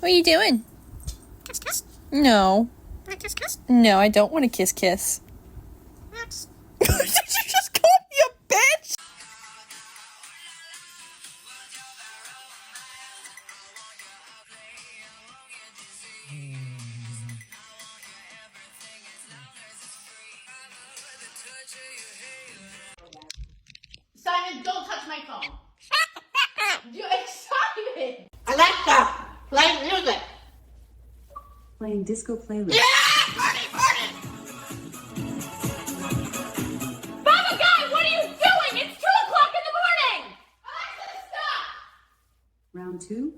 What are you doing? Kiss, kiss. No. Want to kiss, kiss? No, I don't want to kiss kiss. Yes. Did you just call me a bitch? Simon, don't touch my phone. You're excited. Alexa, play music. Playing disco playlist. Yeah! Party, party! Baba Guy, what are you doing? It's 2 o'clock in the morning. Alexa, stop. Round 2.